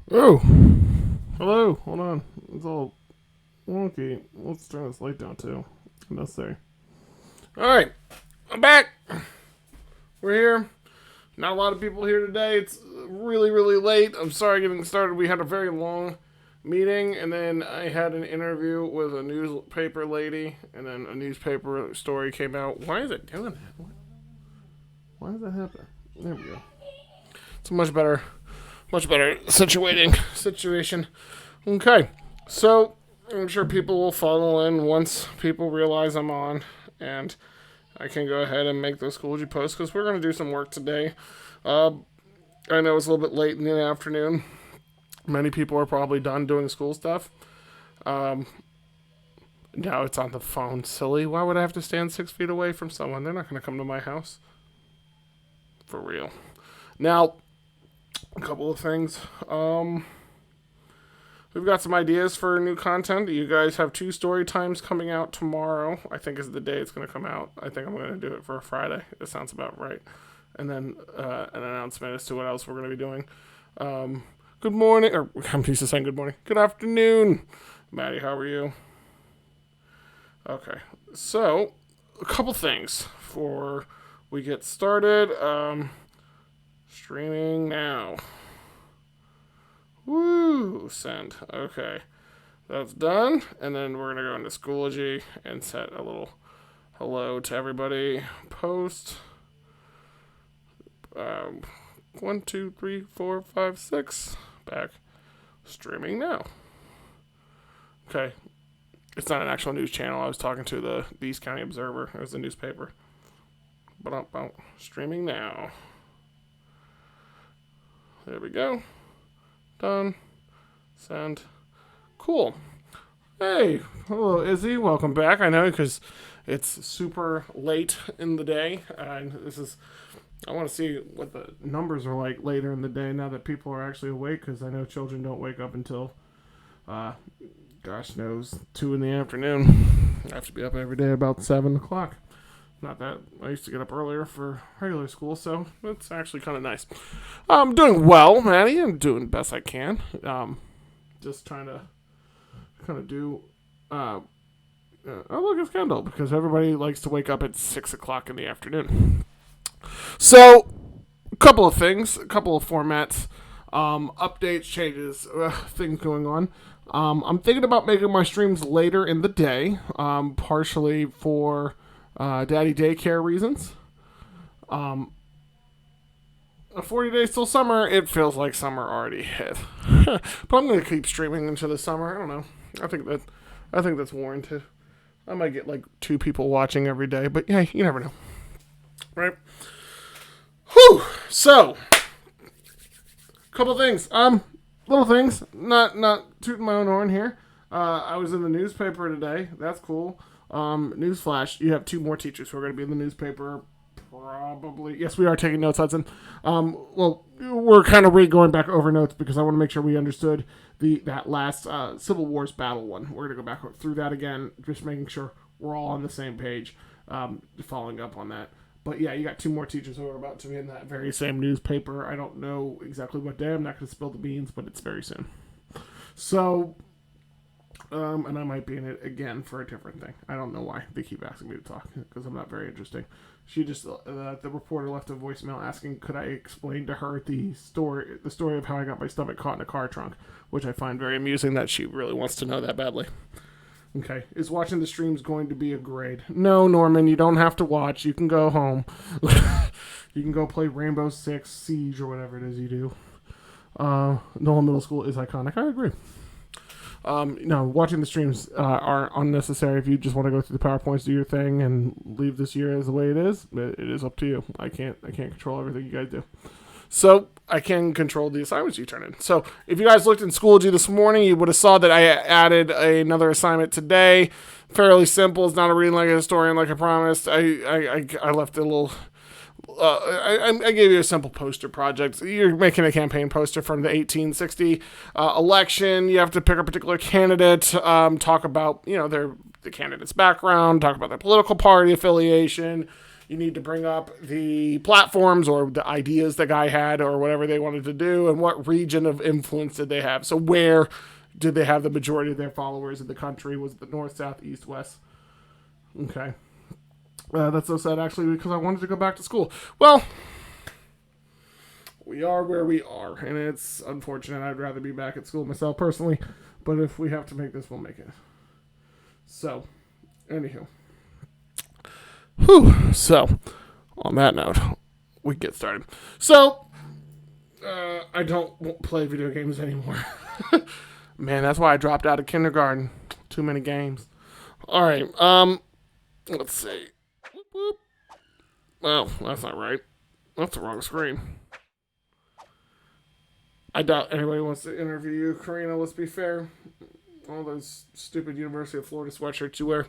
Oh, hello. Hold on. It's all wonky. Let's turn this light down too. Unnecessary. All right, I'm back. We're here. Not a lot of people here today. It's really, really late. I'm sorry getting started. We had a very long meeting, and then I had an interview with a newspaper lady, and then a newspaper story came out. Why is it doing that? Why does that happen? There we go. It's a much better situation. Okay, so I'm sure people will follow in once people realize I'm on, and I can go ahead and make those Schoology posts because we're going to do some work today. Uh, I know it's a little bit late in the afternoon. Many people are probably done doing school stuff. Um, Now it's on the phone. Silly. Why would I have to stand 6 feet away from someone? They're not going to come to my house. For real. Now, a couple of things. We've got some ideas for new content. You guys have two story times coming out tomorrow. I think is the day it's going to come out. I think I'm going to do it for a Friday. It sounds about right. And then an announcement as to what else we're going to be doing. Good morning, or I'm used to saying good morning. Good afternoon, Maddie. How are you? Okay, so a couple things before we get started. Streaming now. Woo! Send. Okay. That's done. And then we're going to go into Schoology and set a little hello to everybody. Post. Um, 1, 2, 3, 4, 5, 6. Back. Streaming now. Okay. It's not an actual news channel. I was talking to the East County Observer. It was a newspaper. But streaming now. There we go. Done. Send. Cool. Hey, hello Izzy. Welcome back. I know because it's super late in the day, and I want to see what the numbers are like later in the day now that people are actually awake. Because I know children don't wake up until, gosh knows, 2 in the afternoon. I have to be up every day about 7 o'clock. Not that I used to get up earlier for regular school, so it's actually kind of nice. I'm doing well, Maddie. I'm doing the best I can. Just trying to kind of do. Oh, look, it's Kendall because everybody likes to wake up at 6 o'clock in the afternoon. So, a couple of things, a couple of formats, updates, changes, things going on. I'm thinking about making my streams later in the day, partially for daddy daycare reasons. 40 days till summer, it feels like summer already hit. But I'm gonna keep streaming into the summer. I don't know. I think that's warranted. I might get like 2 people watching every day, but yeah, you never know, right? Whew. So, couple things. Little things. Not tooting my own horn here. I was in the newspaper today. That's cool. Newsflash: you have 2 more teachers who are going to be in the newspaper. Probably. Yes, we are taking notes, Hudson. Well, we're kind of going back over notes because I want to make sure we understood that last Civil Wars battle one. We're going to go back through that again, just making sure we're all on the same page, following up on that. But yeah, you got 2 more teachers who are about to be in that very same newspaper. I don't know exactly what day. I'm not going to spill the beans, but it's very soon. So, and I might be in it again for a different thing. I don't know why they keep asking me to talk because I'm not very interesting. She just the reporter left a voicemail asking could I explain to her the story of how I got my stomach caught in a car trunk, which I find very amusing that she really wants to know that badly. Okay, is watching the streams going to be a grade? No, Norman, you don't have to watch. You can go home. You can go play Rainbow Six Siege or whatever it is you do. Nolan Middle School is iconic. I agree. No, watching the streams are unnecessary. If you just want to go through the PowerPoints, do your thing, and leave this year as the way it is is up to you. I can't control everything you guys do. So I can control the assignments you turn in. So if you guys looked in Schoology this morning, you would have saw that I added another assignment today. Fairly simple. It's not a reading like a historian, like I promised. I left a little. I gave you a simple poster project. You're making a campaign poster from the 1860 election. You have to pick a particular candidate, talk about the candidate's background, talk about their political party affiliation, You need to bring up the platforms or the ideas the guy had or whatever they wanted to do, and what region of influence did they have. So where did they have the majority of their followers in the country? Was it the north, south, east, west? Okay. That's so sad, actually, because I wanted to go back to school. Well, we are where we are, and it's unfortunate. I'd rather be back at school myself personally, but if we have to make this, we'll make it. So, anywho. Whew. So, on that note, we get started. So, I won't play video games anymore. Man, that's why I dropped out of kindergarten. Too many games. Alright, let's see. Whoop, whoop. Well, that's not right. That's the wrong screen. I doubt anybody wants to interview you, Karina, let's be fair. All those stupid University of Florida sweatshirts you wear.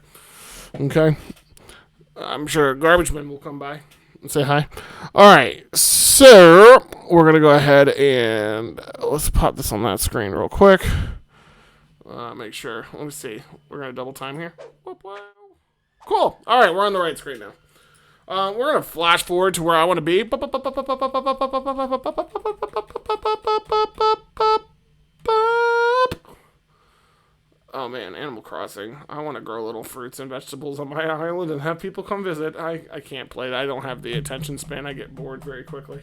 Okay. I'm sure Garbage Men will come by and say hi. Alright, so we're going to go ahead and let's pop this on that screen real quick. Make sure. Let me see. We're going to double time here. Cool. Alright, we're on the right screen now. We're going to flash forward to where I want to be. Oh man, Animal Crossing. I want to grow little fruits and vegetables on my island and have people come visit. I can't play that. I don't have the attention span. I get bored very quickly.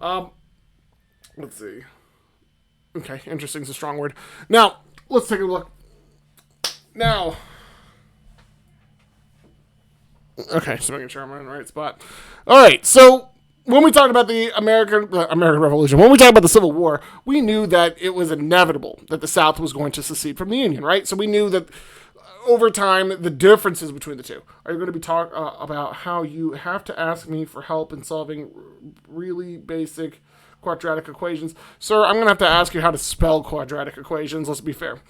Let's see. Okay, interesting is a strong word. Now, let's take a look. Now. Okay, just making sure I'm in the right spot. Alright, so when we talk about the American Revolution, when we talk about the Civil War, we knew that it was inevitable that the South was going to secede from the Union, right? So we knew that over time, the differences between the two. Are you going to be talking about how you have to ask me for help in solving really basic quadratic equations? Sir, I'm going to have to ask you how to spell quadratic equations, let's be fair.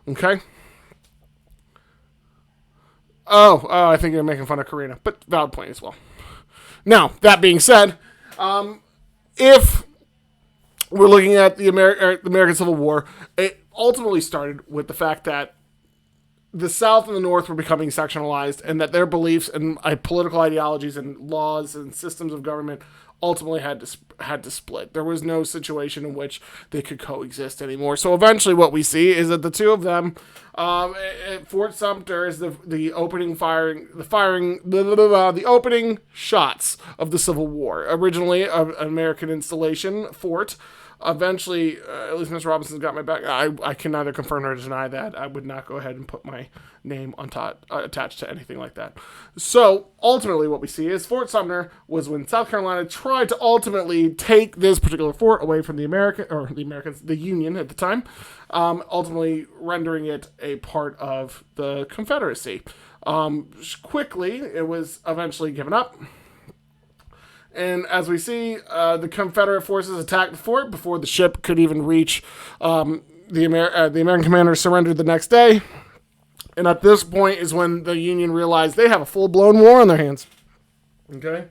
Okay? Oh, I think you're making fun of Karina, but valid point as well. Now, that being said, if we're looking at the American Civil War, it ultimately started with the fact that the South and the North were becoming sectionalized, and that their beliefs and political ideologies and laws and systems of government ultimately had to split. There was no situation in which they could coexist anymore. So eventually, what we see is that the two of them, at Fort Sumter, is the opening shots of the Civil War. Originally, an American installation fort. Eventually, at least Mr. Robinson's got my back. I can neither confirm nor deny that. I would not go ahead and put my name attached to anything like that. So, ultimately, what we see is Fort Sumter was when South Carolina tried to ultimately take this particular fort away from the Union at the time, ultimately rendering it a part of the Confederacy. Quickly, it was eventually given up. And as we see, the Confederate forces attacked the fort before the ship could even reach. The American commander surrendered the next day. And at this point is when the Union realized they have a full-blown war on their hands. Okay?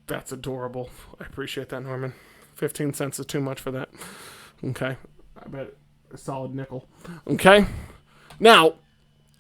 That's adorable. I appreciate that, Norman. 15 cents is too much for that. Okay? I bet a solid nickel. Okay? Now,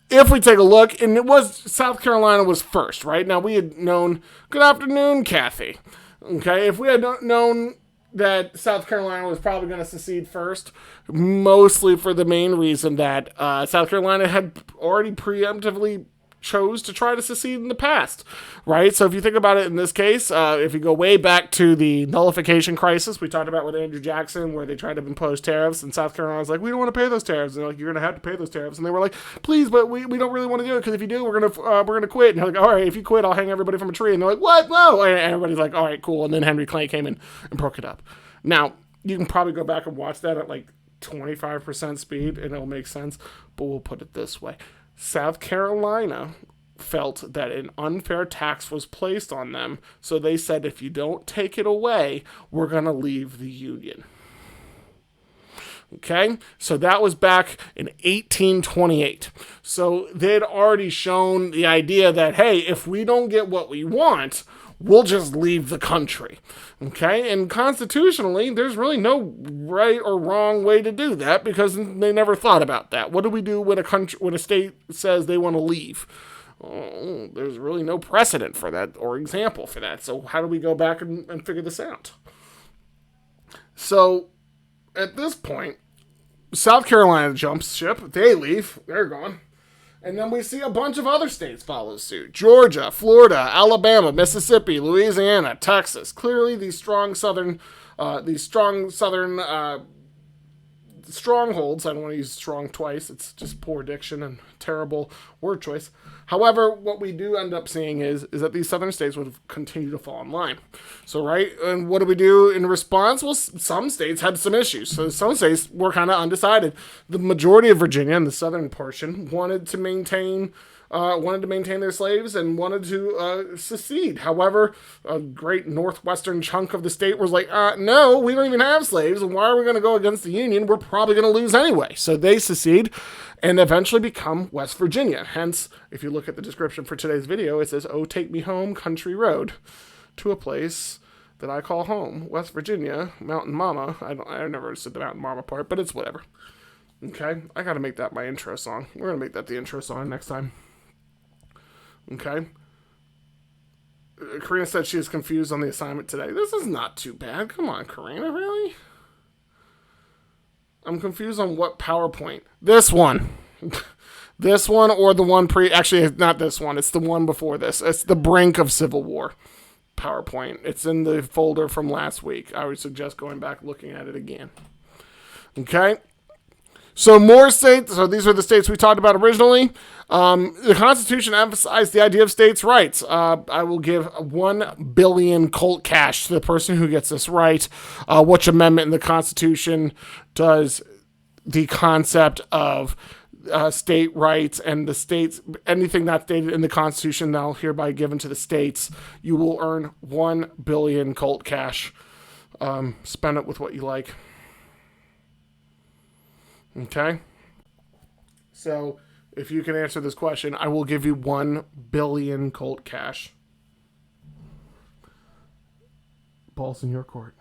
if we take a look, and South Carolina was first, right? Now, we had known, good afternoon, Kathy. Okay, if we had known that South Carolina was probably going to secede first, mostly for the main reason that South Carolina had already preemptively chose to try to secede in the past, right? So if you think about it in this case, if you go way back to the nullification crisis we talked about with Andrew Jackson, where they tried to impose tariffs, and South Carolina was like, we don't want to pay those tariffs. And they're like, you're going to have to pay those tariffs. And they were like, please, but we don't really want to do it, because if you do, we're gonna quit. And they're like, all right, if you quit, I'll hang everybody from a tree. And they're like, what? No. And everybody's like, all right, cool. And then Henry Clay came in and broke it up. Now, you can probably go back and watch that at like 25% speed, and it'll make sense. But we'll put it this way. South Carolina felt that an unfair tax was placed on them, so they said, if you don't take it away, we're going to leave the Union. Okay, so that was back in 1828. So they'd already shown the idea that, hey, if we don't get what we want, we'll just leave the country. Okay? And constitutionally, there's really no right or wrong way to do that because they never thought about that. What do we do when a state says they want to leave? Oh, there's really no precedent for that or example for that. So how do we go back and figure this out? So at this point, South Carolina jumps ship. They leave. They're gone. And then we see a bunch of other states follow suit. Georgia, Florida, Alabama, Mississippi, Louisiana, Texas. Clearly these strong southern strongholds. I don't want to use strong twice. It's just poor diction and terrible word choice. However, what we do end up seeing is that these southern states would continue to fall in line. So, right, and what do we do in response? Well, some states had some issues. So some states were kind of undecided. The majority of Virginia, in the southern portion, wanted to maintain their slaves and wanted to secede. However, a great northwestern chunk of the state was like, no, we don't even have slaves, and why are we going to go against the Union? We're probably going to lose anyway. So they secede and eventually become West Virginia. Hence, if you look at the description for today's video, it says, "Oh, take me home, country road," to a place that I call home, West Virginia, Mountain Mama. I never said the Mountain Mama part, but it's whatever. Okay, I got to make that my intro song. We're going to make that the intro song next time. Okay. Karina said she is confused on the assignment today. This is not too bad. Come on, Karina, really? I'm confused on what PowerPoint. This one. This one or the one actually, it's not this one. It's the one before this. It's the brink of Civil War PowerPoint. It's in the folder from last week. I would suggest going back looking at it again. Okay. So more states, so these are the states we talked about originally. The Constitution emphasized the idea of states' rights. I will give 1 billion Colt cash to the person who gets this right. Which amendment in the Constitution does the concept of state rights and the states, anything that's stated in the Constitution now hereby given to the states, you will earn 1 billion Colt cash. Spend it with what you like. Okay, so if you can answer this question, I will give you 1 billion Colt cash. Ball's in your court.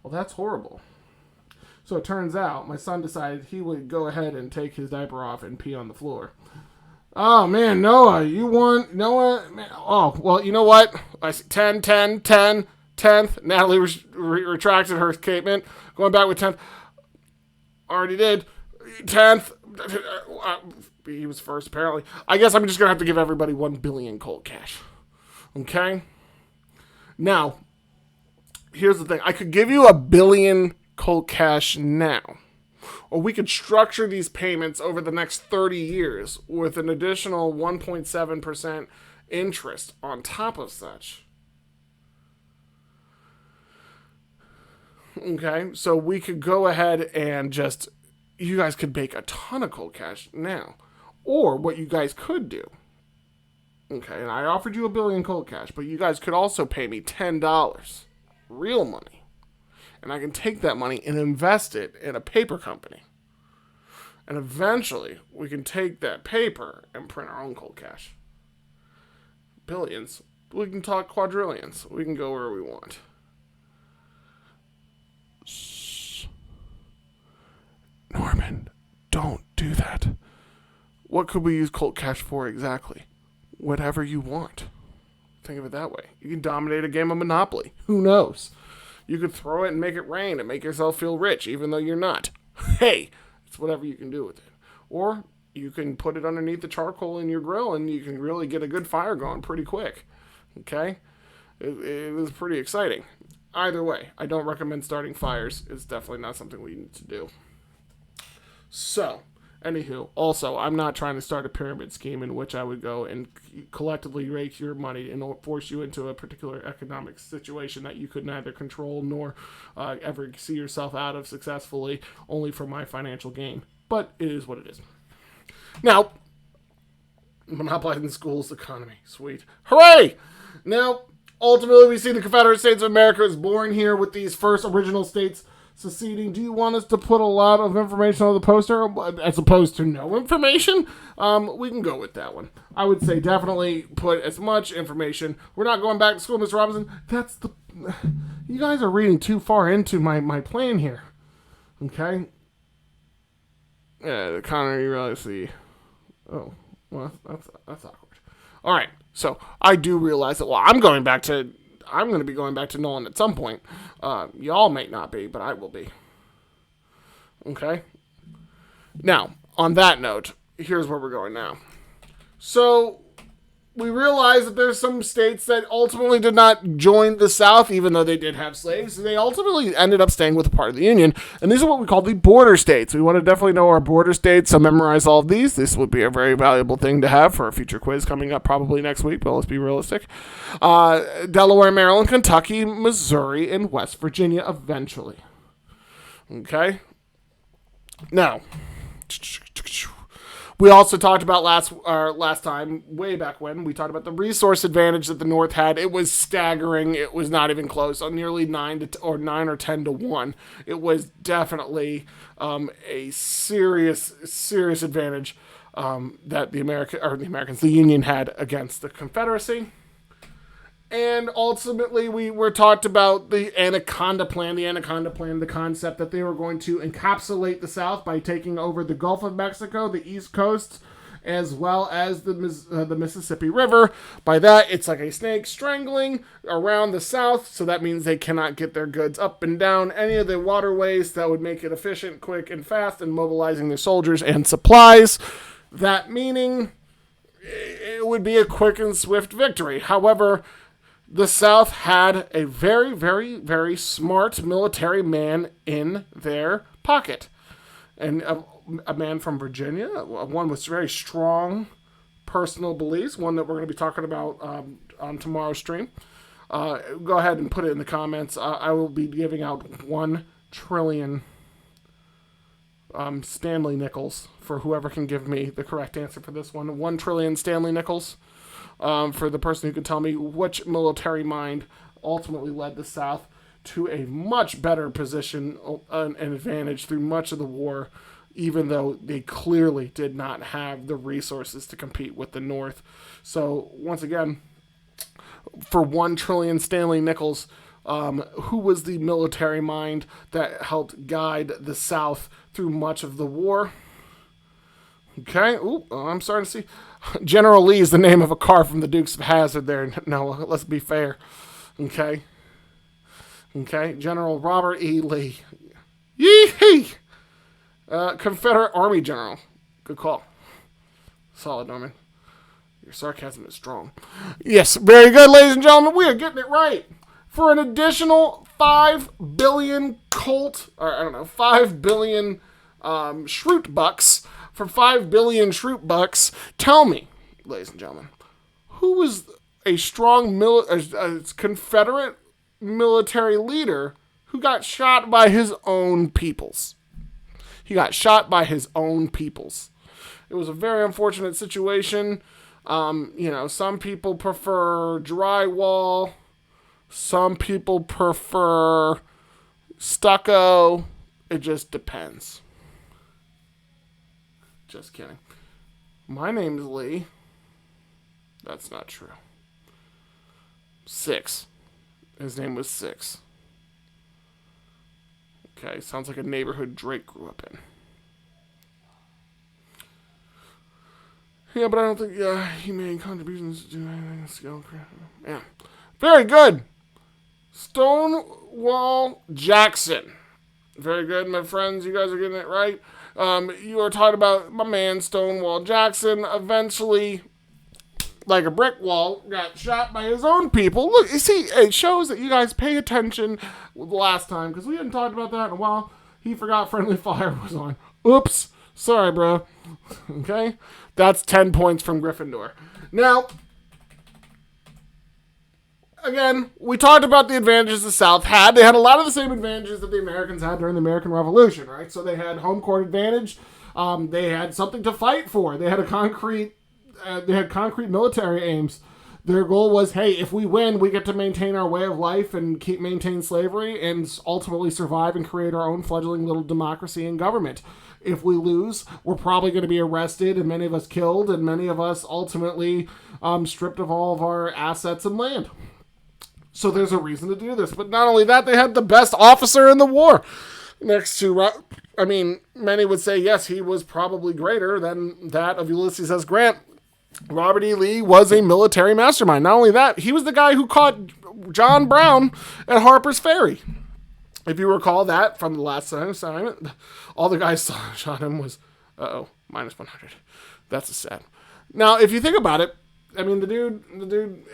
Well, that's horrible. So it turns out my son decided he would go ahead and take his diaper off and pee on the floor. Oh, man, Noah, you won. Noah, man. Oh, well, you know what? I see 10, 10, 10. 10th. Natalie retracted her statement. Going back with 10th. Already did. 10th. He was first, apparently. I guess I'm just going to have to give everybody 1 billion Colt cash. Okay? Now, here's the thing. I could give you 1 billion Colt cash now. Or we could structure these payments over the next 30 years with an additional 1.7% interest on top of such. Okay, so we could go ahead and just, you guys could make a ton of Colt cash now. Or what you guys could do, okay, and I offered you 1 billion Colt cash, but you guys could also pay me $10, real money. And I can take that money and invest it in a paper company. And eventually, we can take that paper and print our own Colt cash. Billions. We can talk quadrillions. We can go where we want. Norman, don't do that. What could we use Colt cash for exactly? Whatever you want. Think of it that way. You can dominate a game of Monopoly. Who knows? You could throw it and make it rain and make yourself feel rich, even though you're not. Hey, it's whatever you can do with it. Or you can put it underneath the charcoal in your grill and you can really get a good fire going pretty quick. Okay? It was pretty exciting. Either way, I don't recommend starting fires. It's definitely not something we need to do. So, anywho, also, I'm not trying to start a pyramid scheme in which I would go and collectively rake your money and force you into a particular economic situation that you could neither control nor ever see yourself out of successfully, only for my financial gain. But it is what it is. Now, monopolizing the schools economy. Sweet. Hooray! Now, ultimately, we see the Confederate States of America is born here with these first original states seceding. Do you want us to put a lot of information on the poster as opposed to no information? We can go with that one. I would say definitely put as much information. We're not going back to school, Mr. Robinson. You guys are reading too far into my plan here. Okay? Yeah, Connor, you realize oh, well, that's awkward. All right, so I do realize that, I'm going to be going back to Nolan at some point. Y'all may not be, but I will be. Okay? Now, on that note, here's where we're going now. So, we realize that there's some states that ultimately did not join the South, even though they did have slaves. They ultimately ended up staying with a part of the Union, and these are what we call the border states. We want to definitely know our border states, so memorize all of these. This would be a very valuable thing to have for a future quiz coming up probably next week, but let's be realistic. Delaware, Maryland, Kentucky, Missouri, and West Virginia eventually. Okay? Now, we also talked about last time, way back when, we talked about the resource advantage that the North had. It was staggering. It was not even close. On nearly 9 or 10 to 1. It was definitely a serious advantage that the Union had against the Confederacy. And ultimately, we were talked about the Anaconda Plan. The concept that they were going to encapsulate the South by taking over the Gulf of Mexico, the East Coast, as well as the Mississippi River. By that, it's like a snake strangling around the South, so that means they cannot get their goods up and down any of the waterways that would make it efficient, quick, and fast in mobilizing their soldiers and supplies. That meaning it would be a quick and swift victory. However, the South had a very, very, very smart military man in their pocket. And a man from Virginia, one with very strong personal beliefs, one that we're going to be talking about on tomorrow's stream. Go ahead and put it in the comments. I will be giving out 1 trillion Stanley nickels for whoever can give me the correct answer for this one. 1 trillion Stanley nickels. For the person who can tell me which military mind ultimately led the South to a much better position and advantage through much of the war, even though they clearly did not have the resources to compete with the North. So, once again, for 1 trillion Stanley nickels, who was the military mind that helped guide the South through much of the war? Okay, I'm starting to see. General Lee is the name of a car from the Dukes of Hazzard there. No, let's be fair. Okay, General Robert E. Lee. Yee-hee! Confederate Army General. Good call. Solid, Norman. Your sarcasm is strong. Yes, very good, ladies and gentlemen. We are getting it right. For an additional 5 billion 5 billion Schrute bucks. For 5 billion Schrute bucks, tell me, ladies and gentlemen, who was a strong Confederate military leader who got shot by his own peoples? He got shot by his own peoples. It was a very unfortunate situation. Some people prefer drywall. Some people prefer stucco. It just depends. Just kidding. My name is Lee. That's not true. 6. His name was 6. Okay, sounds like a neighborhood Drake grew up in. Yeah, but I don't think he made contributions to anything skill. Yeah. Very good. Stonewall Jackson. Very good, my friends. You guys are getting it right. You are talking about my man Stonewall Jackson. Eventually, like a brick wall, got shot by his own people. Look, you see, it shows that you guys pay attention last time, because we hadn't talked about that in a while. He forgot friendly fire was on. Oops. Sorry, bro. Okay? That's 10 points from Gryffindor. Now, again, we talked about the advantages the South had. They had a lot of the same advantages that the Americans had during the American Revolution, right? So they had home court advantage. They had something to fight for. They had concrete military aims. Their goal was, hey, if we win, we get to maintain our way of life and maintain slavery and ultimately survive and create our own fledgling little democracy and government. If we lose, we're probably going to be arrested and many of us killed and many of us ultimately stripped of all of our assets and land. So there's a reason to do this. But not only that, they had the best officer in the war next to, many would say, yes, he was probably greater than that of Ulysses S. Grant. Robert E. Lee was a military mastermind. Not only that, he was the guy who caught John Brown at Harper's Ferry. If you recall that from the last assignment, all the guys shot him was, minus 100. That's a sad. Now, if you think about it, the dude.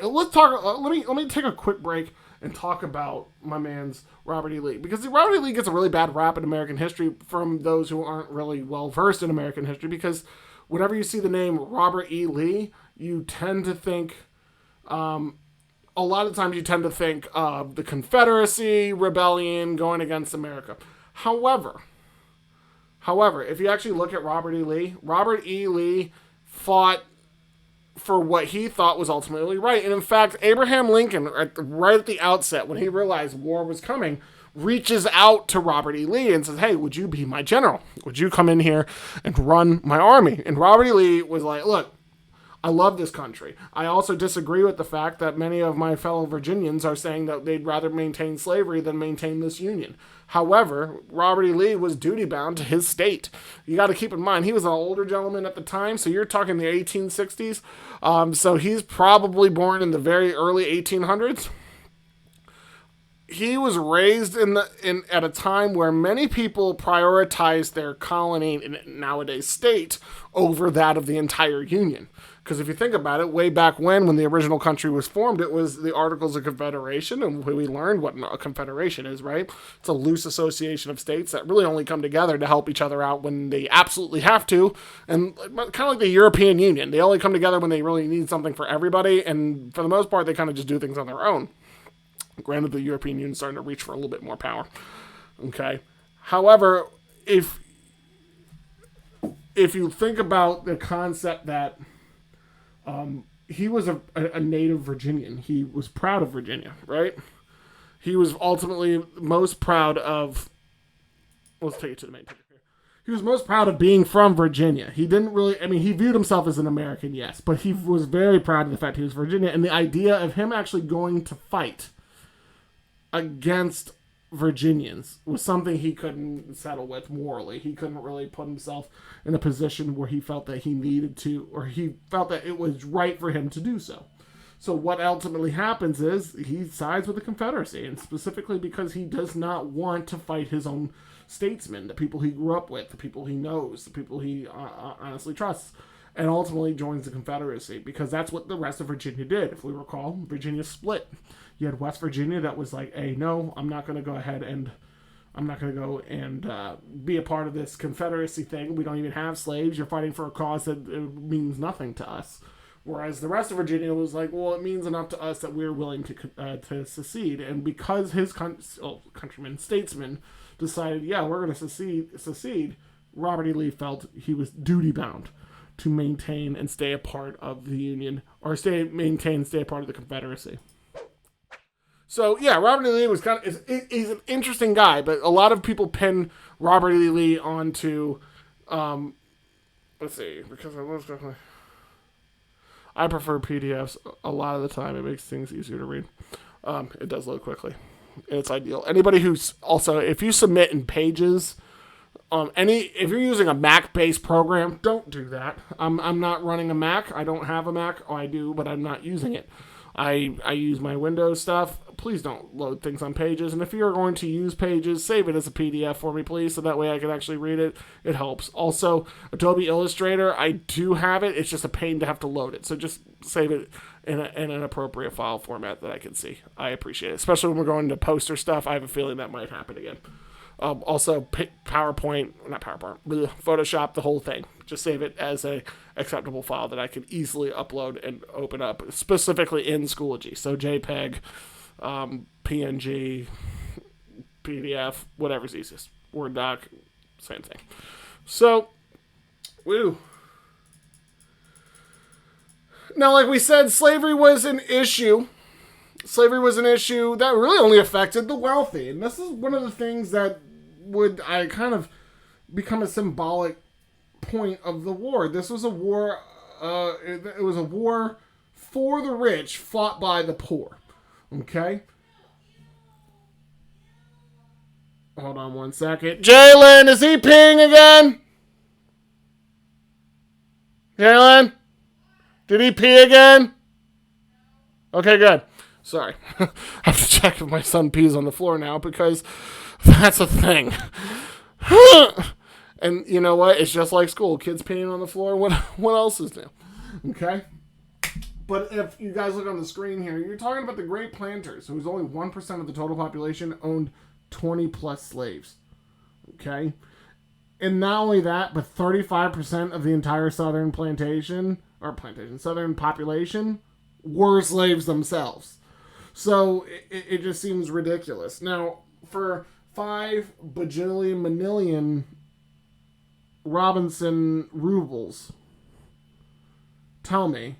Let me take a quick break and talk about my man's Robert E. Lee, because Robert E. Lee gets a really bad rap in American history from those who aren't really well versed in American history, because whenever you see the name Robert E. Lee, you tend to think, a lot of times you tend to think of the Confederacy rebellion going against America. However, if you actually look at Robert E. Lee fought for what he thought was ultimately right. And in fact, Abraham Lincoln, right at the outset, when he realized war was coming, reaches out to Robert E. Lee and says, hey, would you be my general? Would you come in here and run my army? And Robert E. Lee was like, look, I love this country. I also disagree with the fact that many of my fellow Virginians are saying that they'd rather maintain slavery than maintain this union. However, Robert E. Lee was duty-bound to his state. You got to keep in mind, he was an older gentleman at the time, so you're talking the 1860s. So he's probably born in the very early 1800s. He was raised at a time where many people prioritized their colony and nowadays state over that of the entire Union. Because if you think about it, way back when the original country was formed, it was the Articles of Confederation, and we learned what a confederation is, right? It's a loose association of states that really only come together to help each other out when they absolutely have to, and kind of like the European Union. They only come together when they really need something for everybody, and for the most part, they kind of just do things on their own. Granted, the European Union is starting to reach for a little bit more power. Okay? However, if you think about the concept that he was a native Virginian. He was proud of Virginia, right? He was ultimately most proud of... Let's take it to the main topic here. He was most proud of being from Virginia. He didn't really... he viewed himself as an American, yes, but he was very proud of the fact he was Virginia, and the idea of him actually going to fight against Virginians was something he couldn't settle with morally. He couldn't really put himself in a position where he felt that he needed to, or he felt that it was right for him to do so. So what ultimately happens is he sides with the Confederacy, and specifically because he does not want to fight his own statesmen, the people he grew up with, the people he knows, the people he honestly trusts, and ultimately joins the Confederacy, because that's what the rest of Virginia did. If we recall, Virginia split. You had West Virginia that was like, hey, no, I'm not going to go ahead and be a part of this Confederacy thing. We don't even have slaves. You're fighting for a cause that means nothing to us. Whereas the rest of Virginia was like, well, it means enough to us that we're willing to secede. And because his countrymen, statesmen, decided, yeah, we're going to secede, Robert E. Lee felt he was duty-bound to maintain and stay a part of the Union, or stay a part of the Confederacy. So, yeah, Robert E. Lee was he's an interesting guy, but a lot of people pin Robert E. Lee onto, let's see, because I prefer PDFs a lot of the time. It makes things easier to read. It does load quickly. It's ideal. Anybody who's also, if you submit in Pages, if you're using a Mac-based program, don't do that. I'm not running a Mac. I don't have a Mac. Oh, I do, but I'm not using it. I use my Windows stuff. Please don't load things on Pages. And if you're going to use Pages, save it as a PDF for me, please, so that way I can actually read it. It helps. Also, Adobe Illustrator, I do have it. It's just a pain to have to load it. So just save it in an appropriate file format that I can see. I appreciate it. Especially when we're going to poster stuff. I have a feeling that might happen again. Also, Photoshop, the whole thing. Just save it as a acceptable file that I can easily upload and open up, specifically in Schoology. So JPEG, PNG, PDF, whatever's easiest. Word doc, same thing. So, Now, like we said, slavery was an issue. Slavery was an issue that really only affected the wealthy. And this is one of the things that would kind of become a symbolic point of the war. This was a war, it was a war for the rich fought by the poor. Okay? Hold on one second. Jalen, is he peeing again? Jalen? Did he pee again? Okay, good. Sorry. I have to check if my son pees on the floor now because that's a thing. And you know what? It's just like school. Kids peeing on the floor. What else is new? Okay? But if you guys look on the screen here, you're talking about the great planters, who's only 1% of the total population, owned 20 plus slaves. Okay? And not only that, but 35% of the entire southern southern population were slaves themselves. So it just seems ridiculous. Now, for 5 bajillion manillion Robinson rubles, tell me,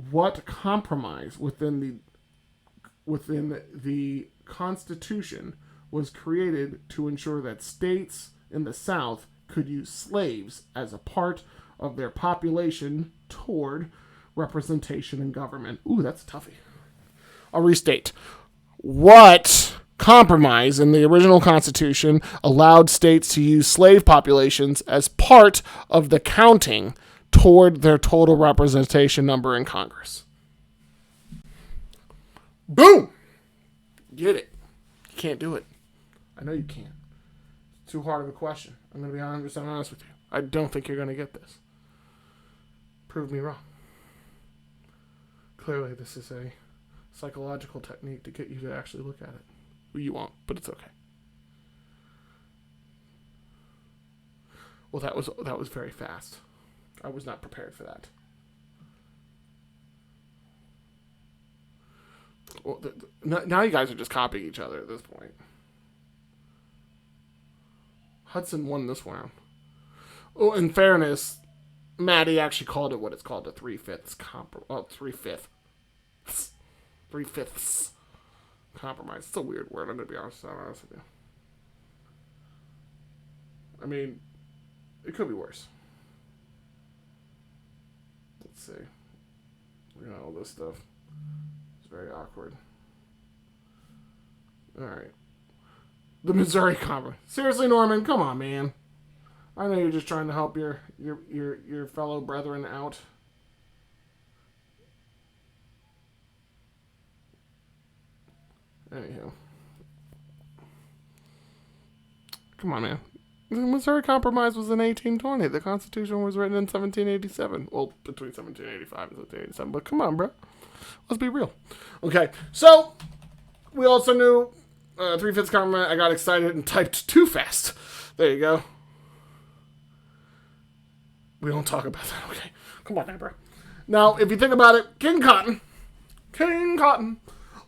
what compromise within the Constitution was created to ensure that states in the South could use slaves as a part of their population toward representation in government? Ooh, that's a toughie. I'll restate. What compromise in the original Constitution allowed states to use slave populations as part of the counting toward their total representation number in Congress? Boom! Get it. You can't do it. I know you can't. It's too hard of a question. I'm going to be 100% honest with you. I don't think you're going to get this. Prove me wrong. Clearly, this is a psychological technique to get you to actually look at it. Well, you won't, but it's okay. Well, that was very fast. I was not prepared for that. Well, now you guys are just copying each other at this point. Hudson won this round. Oh, in fairness, Maddie actually called it what it's called, a 3/5 3/5 compromise. It's a weird word, I'm going to be honest with you. I mean, it could be worse. Let's see. All this stuff. It's very awkward. Alright. The Missouri Compromise. Seriously, Norman, come on, man. I know you're just trying to help your fellow brethren out. Anyhow. Come on, man. The Missouri Compromise was in 1820. The Constitution was written in 1787. Well, between 1785 and 1787. But come on, bro. Let's be real. Okay, so we also knew 3/5 compromise. I got excited and typed too fast. There you go. We don't talk about that. Okay, come on now, bro. Now, if you think about it, King Cotton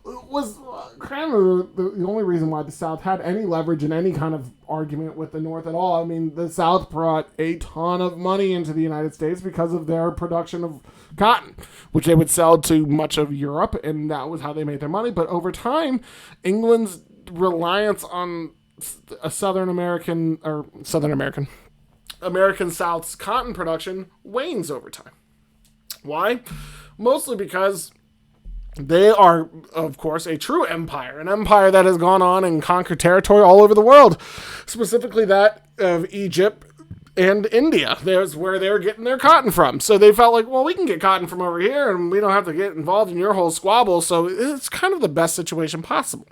was kind of the only reason why the South had any leverage in any kind of argument with the North at all. I mean, the South brought a ton of money into the United States because of their production of cotton, which they would sell to much of Europe, and that was how they made their money. But over time, England's reliance on a American South's cotton production wanes over time. Why? Mostly because they are, of course, a true empire, an empire that has gone on and conquered territory all over the world, specifically that of Egypt and India. There's where they were getting their cotton from. So they felt like, well, we can get cotton from over here, and we don't have to get involved in your whole squabble. So it's kind of the best situation possible.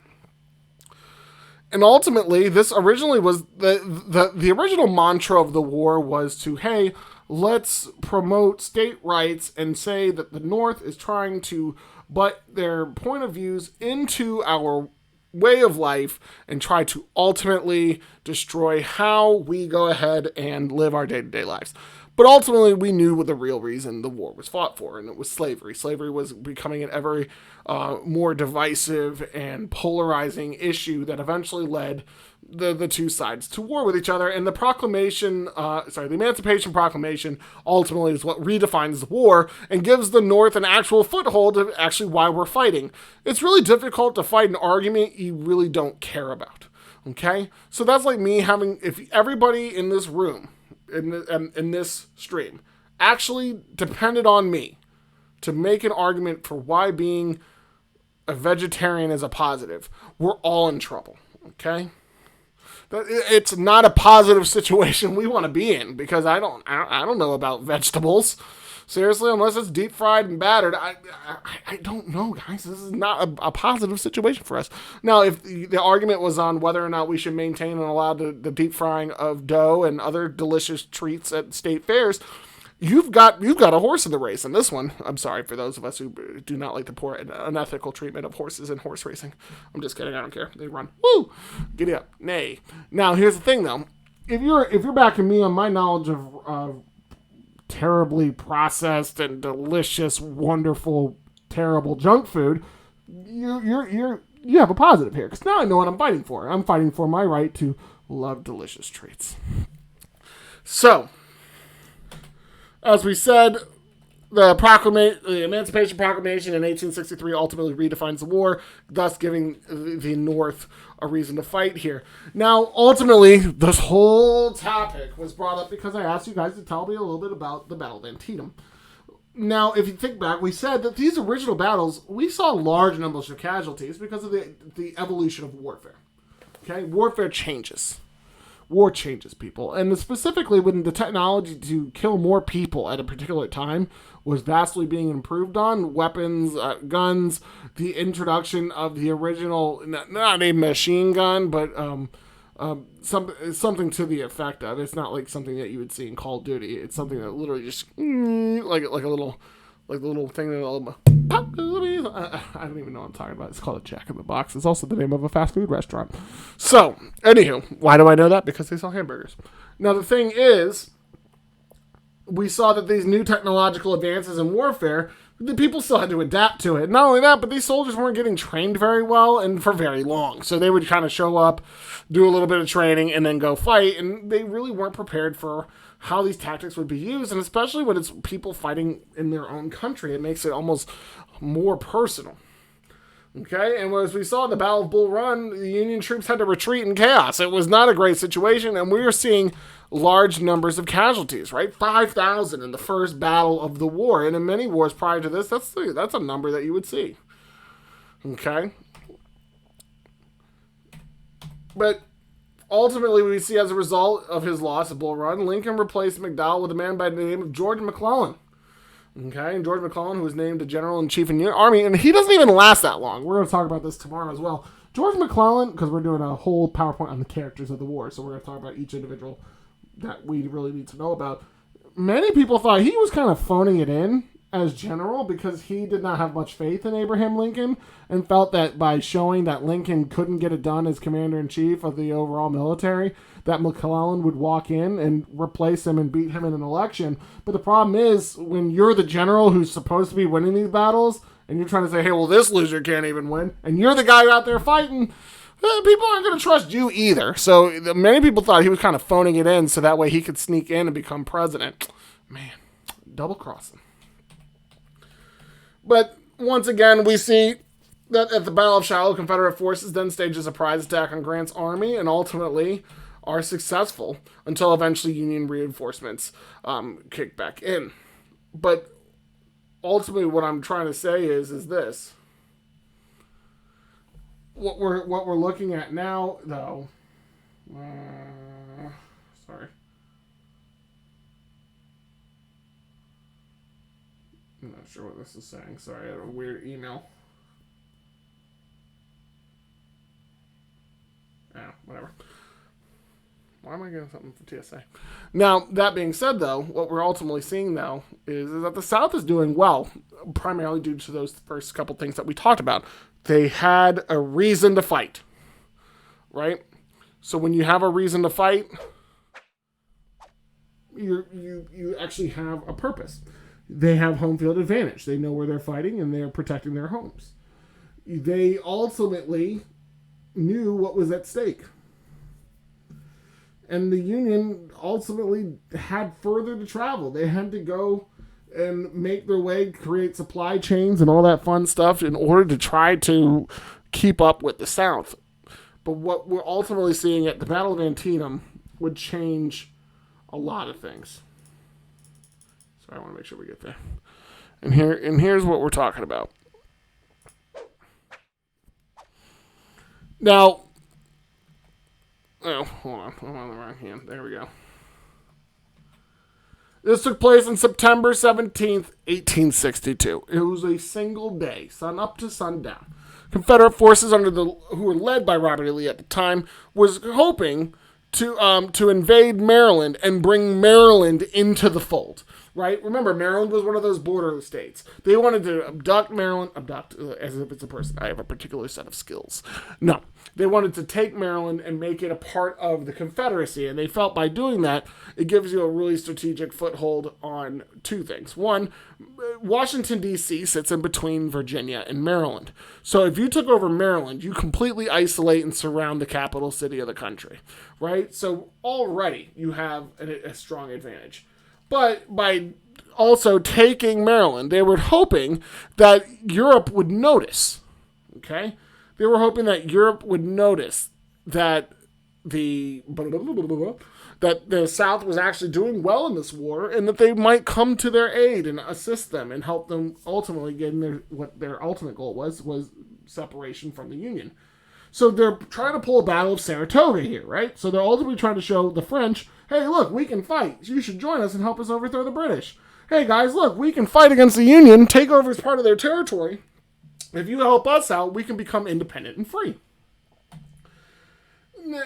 And ultimately, this originally was the original mantra of the war was to, hey, let's promote state rights and say that the North is trying to butt their point of views into our way of life and try to ultimately destroy how we go ahead and live our day-to-day lives. But ultimately, we knew what the real reason the war was fought for, and it was slavery. Slavery was becoming an ever more divisive and polarizing issue that eventually led the two sides to war with each other. And the the Emancipation Proclamation ultimately is what redefines the war and gives the North an actual foothold of actually why we're fighting. It's really difficult to fight an argument you really don't care about. Okay? So that's like me if everybody in this room, in this stream, actually depended on me to make an argument for why being a vegetarian is a positive, we're all in trouble. Okay? It's not a positive situation we want to be in because I don't know about vegetables. Seriously, unless it's deep fried and battered, I don't know, guys. This is not a positive situation for us. Now, if the argument was on whether or not we should maintain and allow the deep frying of dough and other delicious treats at state fairs, you've got a horse in the race. And this one, I'm sorry for those of us who do not like the poor and unethical treatment of horses in horse racing. I'm just kidding. I don't care. They run. Woo! Giddy up. Nay. Now, here's the thing, though. If you're backing me on my knowledge of terribly processed and delicious, wonderful, terrible junk food, you have a positive here. Because now I know what I'm fighting for. I'm fighting for my right to love delicious treats. So, as we said, the Emancipation Proclamation in 1863 ultimately redefines the war, thus giving the North a reason to fight here. Now, ultimately, this whole topic was brought up because I asked you guys to tell me a little bit about the Battle of Antietam. Now, if you think back, we said that these original battles, we saw large numbers of casualties because of the evolution of warfare. Okay? Warfare changes. War changes people. And specifically when the technology to kill more people at a particular time was vastly being improved on, weapons, guns, the introduction of the original, not a machine gun, but something to the effect of, it's not like something that you would see in Call of Duty. It's something that literally just, like a little thing that I don't even know what I'm talking about. It's called a Jack in the Box. It's also the name of a fast food restaurant. So, anywho, why do I know that? Because they sell hamburgers. Now, the thing is, we saw that these new technological advances in warfare, the people still had to adapt to it. Not only that, but these soldiers weren't getting trained very well and for very long. So they would kind of show up, do a little bit of training, and then go fight. And they really weren't prepared for how these tactics would be used. And especially when it's people fighting in their own country, it makes it almost more personal. Okay, and as we saw in the Battle of Bull Run, the Union troops had to retreat in chaos. It was not a great situation, and we are seeing large numbers of casualties, right? 5,000 in the first battle of the war, and in many wars prior to this, that's a number that you would see. Okay? But ultimately, we see as a result of his loss of Bull Run, Lincoln replaced McDowell with a man by the name of George McClellan. Okay, and George McClellan, who was named a general-in-chief in the Army, and he doesn't even last that long. We're going to talk about this tomorrow as well. George McClellan, because we're doing a whole PowerPoint on the characters of the war, so we're going to talk about each individual that we really need to know about. Many people thought he was kind of phoning it in as general because he did not have much faith in Abraham Lincoln and felt that by showing that Lincoln couldn't get it done as commander-in-chief of the overall military, that McClellan would walk in and replace him and beat him in an election. But the problem is, when you're the general who's supposed to be winning these battles, and you're trying to say, hey, well, this loser can't even win, and you're the guy out there fighting, people aren't going to trust you either. So many people thought he was kind of phoning it in so that way he could sneak in and become president. Man, double crossing. But once again, we see that at the Battle of Shiloh, Confederate forces then staged a surprise attack on Grant's army and ultimately are successful until eventually Union reinforcements kick back in. But ultimately, what I'm trying to say is this: what we're looking at now, though. Sorry. I'm not sure what this is saying. Sorry, I had a weird email. Whatever. Why am I getting something from TSA? Now, that being said, though, what we're ultimately seeing, though, is that the South is doing well, primarily due to those first couple things that we talked about. They had a reason to fight, right? So when you have a reason to fight, you actually have a purpose. They have home field advantage. They know where they're fighting, and they're protecting their homes. They ultimately knew what was at stake. And the Union ultimately had further to travel. They had to go and make their way, create supply chains and all that fun stuff in order to try to keep up with the South. But what we're ultimately seeing at the Battle of Antietam would change a lot of things. So I want to make sure we get there. And here's what we're talking about. Now, hold on. I'm on the wrong hand. There we go. This took place on September 17th, 1862. It was a single day, sun up to sundown. Confederate forces who were led by Robert E. Lee at the time was hoping to invade Maryland and bring Maryland into the fold. Right? Remember, Maryland was one of those border states. They wanted to abduct Maryland, as if it's a person. I have a particular set of skills. No. They wanted to take Maryland and make it a part of the Confederacy, and they felt by doing that, it gives you a really strategic foothold on two things. One, Washington, D.C. sits in between Virginia and Maryland. So if you took over Maryland, you completely isolate and surround the capital city of the country. Right? So already you have a strong advantage. But by also taking Maryland, they were hoping that Europe would notice. Okay? They were hoping that Europe would notice that the South was actually doing well in this war and that they might come to their aid and assist them and help them ultimately get what their ultimate goal was separation from the Union. So they're trying to pull a battle of Saratoga here, right? So they're ultimately trying to show the French, hey, look, we can fight. You should join us and help us overthrow the British. Hey, guys, look, we can fight against the Union, take over as part of their territory. If you help us out, we can become independent and free.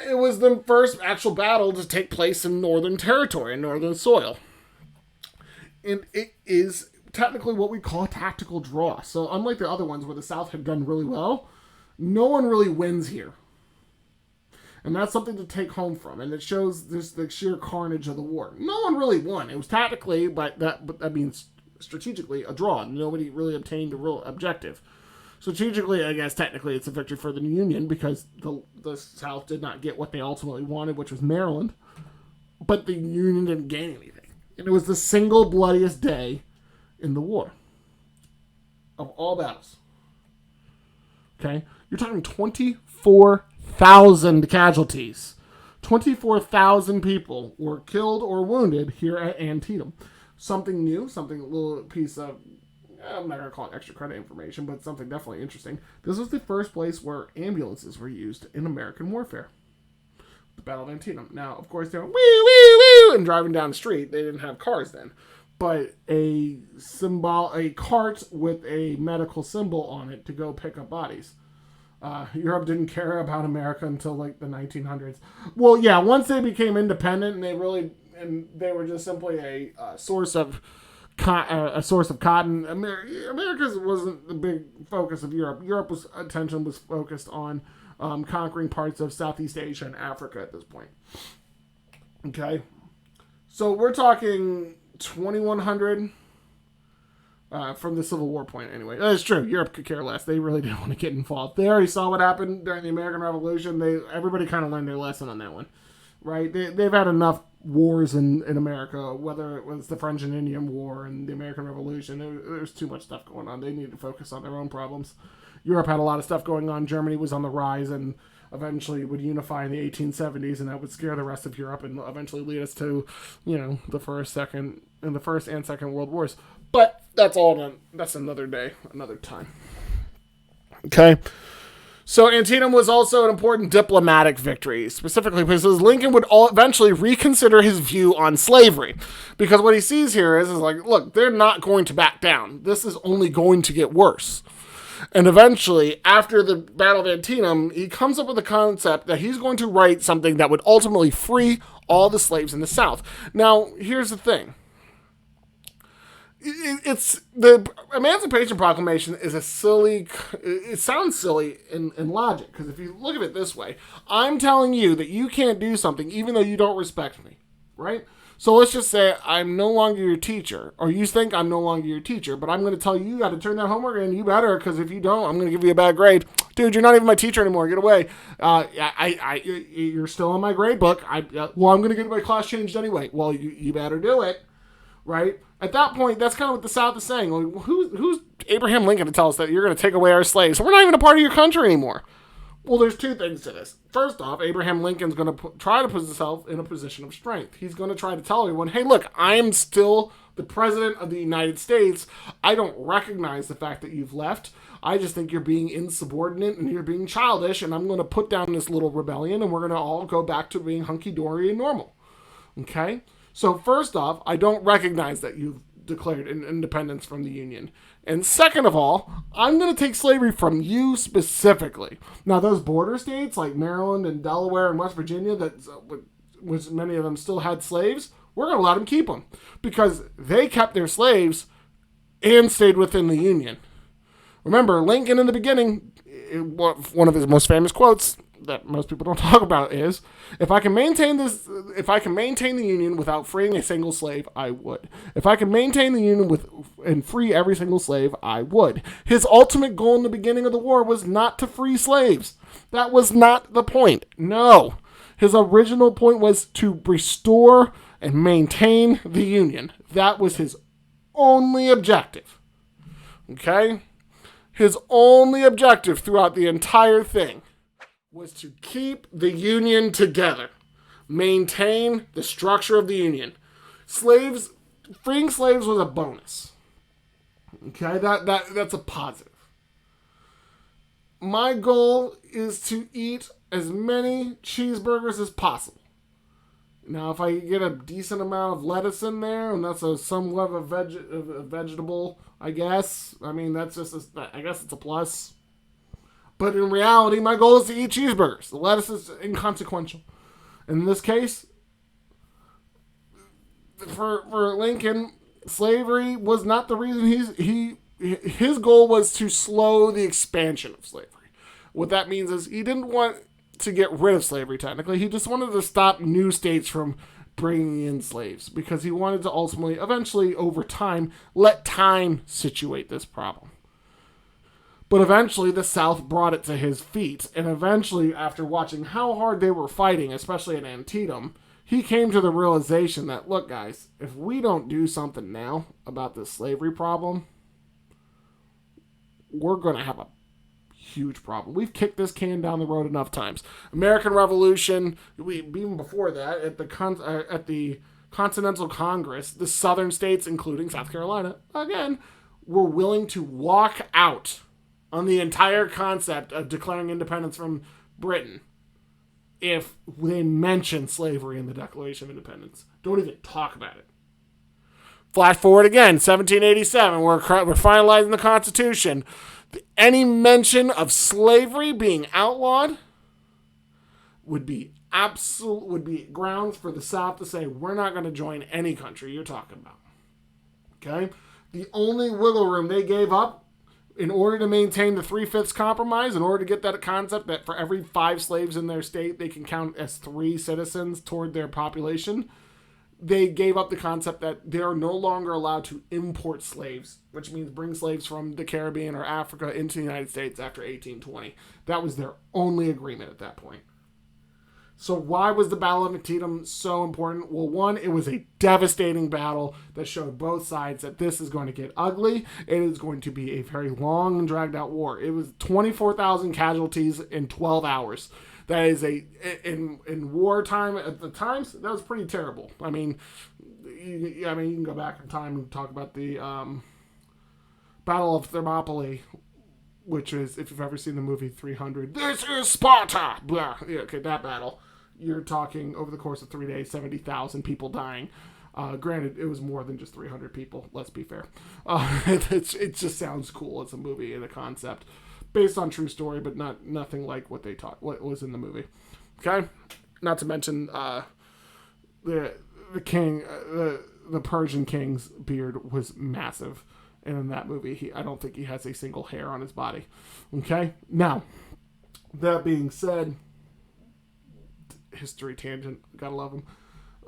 It was the first actual battle to take place in Northern territory, in Northern soil. And it is technically what we call a tactical draw. So unlike the other ones where the South had done really well, no one really wins here. And that's something to take home from. And it shows the sheer carnage of the war. No one really won. It was tactically, but that means strategically, a draw. Nobody really obtained a real objective. Strategically, I guess technically it's a victory for the Union because the South did not get what they ultimately wanted, which was Maryland. But the Union didn't gain anything. And it was the single bloodiest day in the war. Of all battles. Okay? You're talking 24,000 casualties. 24,000 people were killed or wounded here at Antietam. Something new, a little piece of, I'm not going to call it extra credit information, but something definitely interesting. This was the first place where ambulances were used in American warfare. The Battle of Antietam. Now, of course, they were wee, wee, wee, and driving down the street. They didn't have cars then. But a cart with a medical symbol on it to go pick up bodies. Europe didn't care about America until like the 1900s. Well, yeah, once they became independent and they were just simply a source of cotton. America wasn't the big focus of Europe. Europe's attention was focused on conquering parts of Southeast Asia and Africa at this point. Okay, so we're talking 2100. From the Civil War point, anyway. It's true. Europe could care less. They really didn't want to get involved. They already saw what happened during the American Revolution. Everybody kind of learned their lesson on that one, right? They've had enough wars in America, whether it was the French and Indian War and the American Revolution. There's too much stuff going on. They needed to focus on their own problems. Europe had a lot of stuff going on. Germany was on the rise and eventually would unify in the 1870s, and that would scare the rest of Europe and eventually lead us to, the first and second World Wars. But that's another day, another time. Okay. So Antietam was also an important diplomatic victory, specifically because Lincoln would eventually reconsider his view on slavery. Because what he sees here is like, look, they're not going to back down. This is only going to get worse. And eventually, after the Battle of Antietam, he comes up with the concept that he's going to write something that would ultimately free all the slaves in the South. Now, here's the thing. It's the Emancipation Proclamation is it sounds silly in logic, because if you look at it this way, I'm telling you that you can't do something even though you don't respect me. right? So let's just say I'm no longer your teacher, or you think I'm no longer your teacher, but I'm going to tell you got to turn that homework in. You better, because if you don't, I'm going to give you a bad grade. Dude, you're not even my teacher anymore. Get away. You're still in my grade book. I'm going to get my class changed anyway. Well, you better do it, right? At that point, that's kind of what the South is saying. Like, who's Abraham Lincoln to tell us that you're going to take away our slaves? We're not even a part of your country anymore. Well, there's two things to this. First off, Abraham Lincoln's going to try to put himself in a position of strength. He's going to try to tell everyone, hey, look, I am still the president of the United States. I don't recognize the fact that you've left. I just think you're being insubordinate and you're being childish, and I'm going to put down this little rebellion, and we're going to all go back to being hunky-dory and normal. Okay? So first off, I don't recognize that you've declared independence from the Union. And second of all, I'm going to take slavery from you specifically. Now, those border states like Maryland and Delaware and West Virginia, which many of them still had slaves, we're going to let them keep them because they kept their slaves and stayed within the Union. Remember, Lincoln in the beginning, one of his most famous quotes that most people don't talk about is, if I can maintain the Union without freeing a single slave, I would. If I can maintain the Union and free every single slave, I would. His ultimate goal in the beginning of the war was not to free slaves. That was not the point. No. His original point was to restore and maintain the Union. That was his only objective. Okay? His only objective throughout the entire thing was to keep the Union together, maintain the structure of the Union. Freeing slaves was a bonus. Okay, that's a positive. My goal is to eat as many cheeseburgers as possible. Now, if I get a decent amount of lettuce in there, and that's somewhat of a vegetable, I guess. I mean, I guess it's a plus. But in reality, my goal is to eat cheeseburgers. The lettuce is inconsequential. In this case, for Lincoln, slavery was not the reason his goal was to slow the expansion of slavery. What that means is he didn't want to get rid of slavery, technically. He just wanted to stop new states from bringing in slaves because he wanted to ultimately, eventually, over time, let time situate this problem. But eventually, the South brought it to his feet, and eventually, after watching how hard they were fighting, especially at Antietam, he came to the realization that, look, guys, if we don't do something now about this slavery problem, we're going to have a huge problem. We've kicked this can down the road enough times. American Revolution, even before that, at the Continental Congress, the southern states, including South Carolina, again, were willing to walk out on the entire concept of declaring independence from Britain if they mention slavery in the Declaration of Independence. Don't even talk about it. Flash forward again, 1787, we're finalizing the Constitution. Any mention of slavery being outlawed would be grounds for the South to say, we're not going to join any country you're talking about. Okay? The only wiggle room they gave up in order to maintain the 3/5 compromise, in order to get that concept that for every 5 slaves in their state, they can count as 3 citizens toward their population, they gave up the concept that they are no longer allowed to import slaves, which means bring slaves from the Caribbean or Africa into the United States after 1820. That was their only agreement at that point. So why was the Battle of Antietam so important? Well, one, it was a devastating battle that showed both sides that this is going to get ugly. It is going to be a very long and dragged out war. It was 24,000 casualties in 12 hours. That is in wartime at the times, that was pretty terrible. I mean, you can go back in time and talk about the Battle of Thermopylae, which is, if you've ever seen the movie 300, this is Sparta! Blah. Yeah, okay, that battle. You're talking over the course of 3 days, 70,000 people dying. Granted, it was more than just 300 people, let's be fair. It just sounds cool as a movie and a concept. Based on true story, but nothing like what was in the movie. Okay? Not to mention the king, the Persian king's beard was massive. And in that movie, I don't think he has a single hair on his body. Okay? Now, that being said, history tangent, gotta love him.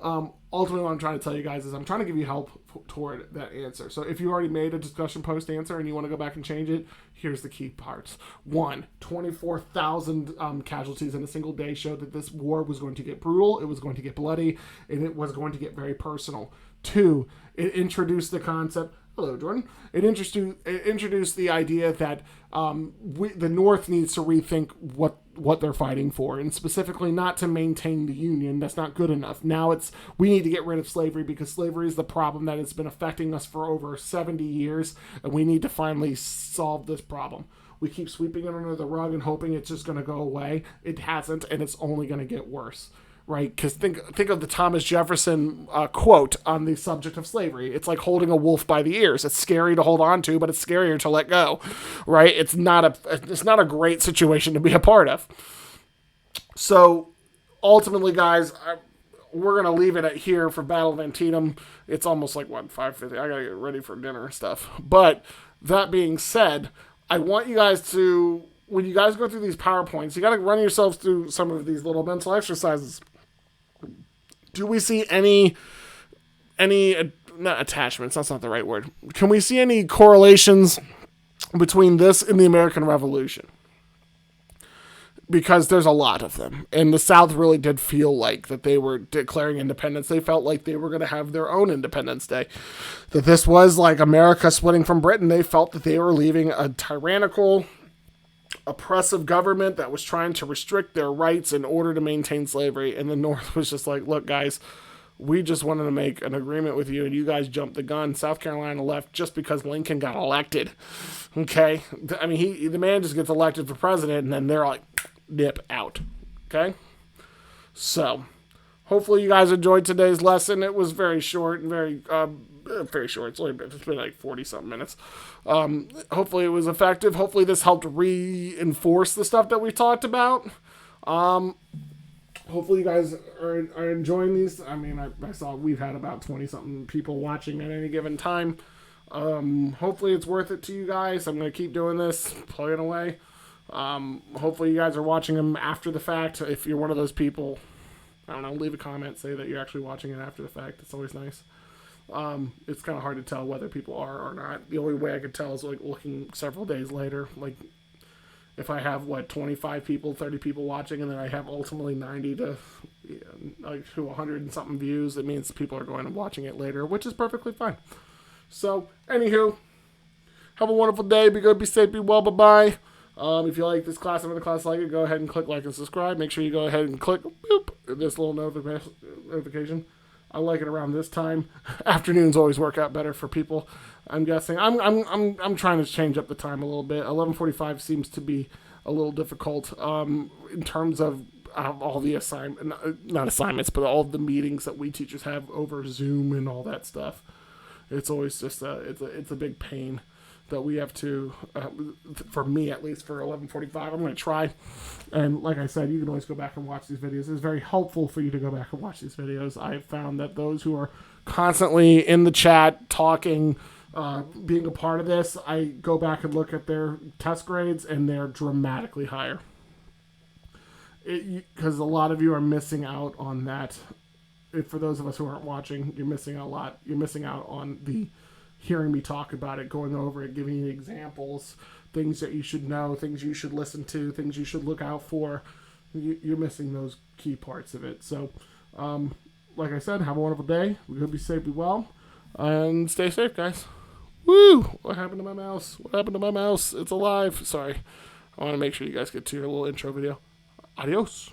Ultimately, what I'm trying to tell you guys is I'm trying to give you help toward that answer. So if you already made a discussion post answer and you want to go back and change it, here's the key parts. 1, 24,000 casualties in a single day showed that this war was going to get brutal, it was going to get bloody, and it was going to get very personal. 2, it introduced the concept. Hello, Jordan. It introduced the idea that the North needs to rethink what they're fighting for, and specifically not to maintain the Union. That's not good enough. Now we need to get rid of slavery because slavery is the problem that has been affecting us for over 70 years, and we need to finally solve this problem. We keep sweeping it under the rug and hoping it's just going to go away. It hasn't, and it's only going to get worse. Right, because think of the Thomas Jefferson quote on the subject of slavery. It's like holding a wolf by the ears. It's scary to hold on to, but it's scarier to let go. Right? It's not a great situation to be a part of. So ultimately, guys, we're gonna leave it at here for Battle of Antietam. It's almost like 5:50. I gotta get ready for dinner and stuff. But that being said, I want you guys to, when you guys go through these PowerPoints, you gotta run yourselves through some of these little mental exercises. Do we see any not attachments, that's not the right word. Can we see any correlations between this and the American Revolution? Because there's a lot of them. And the South really did feel like that they were declaring independence. They felt like they were going to have their own Independence Day. That this was like America splitting from Britain. They felt that they were leaving a tyrannical, oppressive government that was trying to restrict their rights in order to maintain slavery. And the North was just like, look, guys, we just wanted to make an agreement with you, and you guys jumped the gun. South Carolina left just because Lincoln got elected. Okay? I mean, the man just gets elected for president, and then they're like, dip out. Okay? So, hopefully you guys enjoyed today's lesson. It was very short and very short. It's been like 40-something minutes. Hopefully it was effective. Hopefully this helped reinforce the stuff that we talked about. Hopefully you guys are enjoying these. I mean, I saw we've had about 20-something people watching at any given time. Hopefully it's worth it to you guys. I'm going to keep doing this, plugging away. Hopefully you guys are watching them after the fact. If you're one of those people, I don't know, leave a comment, say that you're actually watching it after the fact. It's always nice. It's kind of hard to tell whether people are or not. The only way I could tell is like looking several days later. Like if I have 25 people, 30 people watching, and then I have ultimately 90 to 100 and something views, it means people are going and watching it later, which is perfectly fine. So, anywho, have a wonderful day. Be good, be safe, be well. Bye bye. If you like this class and other class like it, go ahead and click like and subscribe. Make sure you go ahead and click this little notification. I like it around this time. Afternoons always work out better for people, I'm guessing. I'm trying to change up the time a little bit. 11:45 seems to be a little difficult in terms of all the not assignments, but all of the meetings that we teachers have over Zoom and all that stuff. It's always just it's a big pain that we have to, for me at least, for 11:45. I'm going to try. And like I said, you can always go back and watch these videos. It's very helpful for you to go back and watch these videos. I've found that those who are constantly in the chat, talking, being a part of this, I go back and look at their test grades, and they're dramatically higher. Because a lot of you are missing out on that. For those of us who aren't watching, you're missing out a lot. You're missing out on the hearing me talk about it, going over it, giving you examples, things that you should know, things you should listen to, things you should look out for. You're missing those key parts of it. So, like I said, have a wonderful day. We're going to be safe, be well, and stay safe, guys. Woo! What happened to my mouse? What happened to my mouse? It's alive. Sorry. I want to make sure you guys get to your little intro video. Adios.